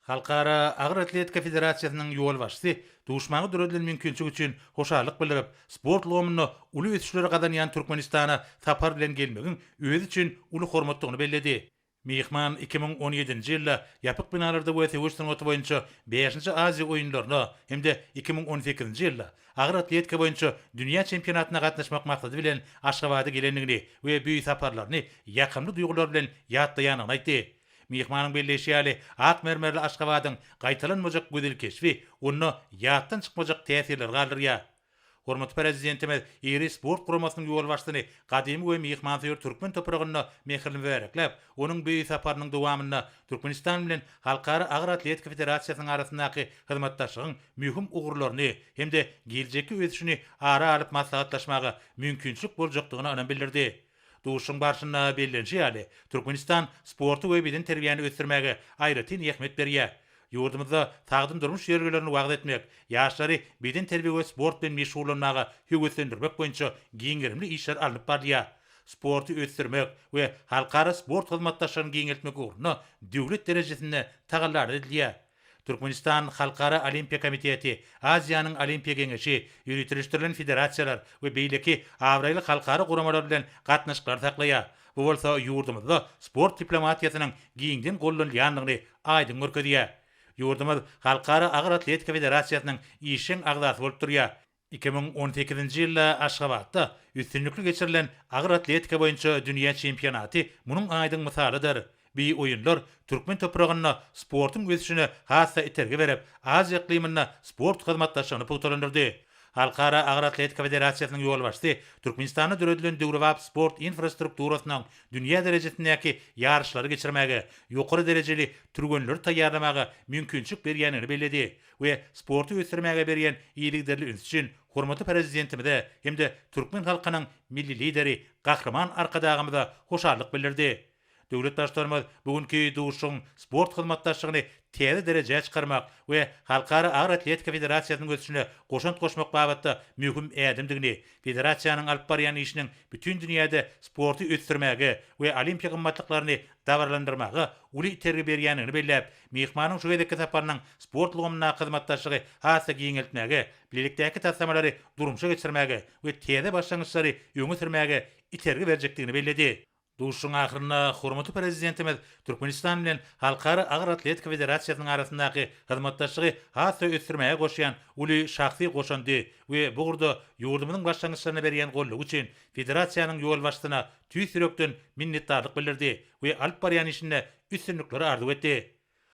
Халкара Агыр Атлетика Федерациясының юол башчысы дуушмагы дөрөлөн мүмкүнчүлүк үчүн хошаалык билдирип, спорт лоомуну улуу өтүшлөр каданиян Түркменистана сапар билен келмегин өз үчүн улуу хорматтыгын белледи. Мейхман 2017 жылы япык биналарда өтө өстүрүнөтү боюнча 5-нчы Азия оюндарына хемде 2018 жылы Агыр Атлетика боюнча дүйнө чемпионатына катнашмак максаты билен Ашгабадга келендигини ve büyü сапарларны якымлы дуйгулар билен яаттаянын айтты. Мейхманның беллешиялы ак мермерлі Ашгабадың кайталан можак көдел кешви, онны яаттан чыкмажак тәсирлер калдырыя. Hormatly prezidentimiz iri sport qurumasynyň ýol başlygyny gadymy we mehmansyr türkmen toprağyna mehirli bereklep, onuň büyük saparynyň dowamyna Türkmenistan bilen Halkara Agır Atletika Federatsiýasynyň arasyndaky hyzmatdaşlygyň mühim ugurlaryny hemde geljekki ösüşini ara alyp maslahatlaşmagy mümkinçilik boljakdygyny anan bildirdi. Duşun barşyna bellenşi Türkmenistan sportu we beden terbiýany ösdürmäge aýratyn ähmet berýär. Yurdumuzda tağdın durmuş yergelerini vaqt etmek, yaşları beden terbiye ve sport bilen meşgullanmagy höwetlendirmek boýunça giňerimli işler alyp barýar. Sportu ösdürmek we halkara sport hyzmatdaşlaryny giňeltmek ugruna döwlet derejesinde tagallar edilýär. Türkmenistan Halkara Olimpiya Komiteti, Aziýanyň Olimpiya Geňeşi, ýürütülişdirilen federasiýalar we beýleki awraýly halkara guramalar bilen gatnaşyklar taklaýar. Bu bolsa ýurdumuzda sport diplomatiýasynyň giňden gollanýanlygyny aýdyn görkezýär. Yurdumuz Halkara Agır Atletika Federasiýasynyň işin agdasy bolup durýar. 2018 ýylda Aşgabatda üstünlükli geçirilen Agır Atletika boýunça dünýä çempionaty munyň aýdyn mysalydyr. Bir oyunlar Türkmen toprağına sportun ösüşüne hassa iterge berip, Aziya iklimine sport hyzmatdaşlygyny pugtalandyrdy. Halkara Agır Atletika Federatsiýasynyň ýol başçysy Türkmenistana döredilen döwrewap sport infrastrukturasynyň dünýä derejesindäki ýarışlary geçirmäge, ýokary derejeli türgenler taýýarlamagy mümkinçilik berýänini bellädi we sporty ösdürmäge berýän iýilikderli üns üçin hormatly prezidentimize hemde türkmen halkynyň milli lideri Gahraman Arkadagymyza hoşarlyk bildirdi. Döwlet başlarymyz bugünkü duşun sport hyzmatdaşlygyny täze derejeye çykarmak we Halkara Agır Atletika Federasiýasynyň ösüşine goşant goşmak babatda mühim ädimdigini, federasiýanyň alyp barýan işiniň bütün dünýäde sporty ösdürmäge we olimpiya gymmatlyklaryny dawarlandyrmagy uly terbiýe berýänini bellep, mehmanyň şu gedekki saparynyň sport logumyna hyzmatdaşlygy hassa giňeltmäge, bilelikdäki tassamalary durumşa geçirmäge we täze başlangyçlary öňe sürmäge itergi berjekdigini belledi. Duşun ahyryna hormatly prezidentimiz Türkmenistan bilen Halkara Agır Atletika Federatsiýasynyň arasyndaky hyzmatdaşlygy hassa ösdürmäge goşýan uly şahsy goşandy we bu gurda ýurdumynyň başlangyçlaryna berýän gollugy üçin federasiýanyň ýol başçysyna tüýsürekden minnetdarlyk bildirdi we alyp barýan işinde üstünlikleri arzuw etdi.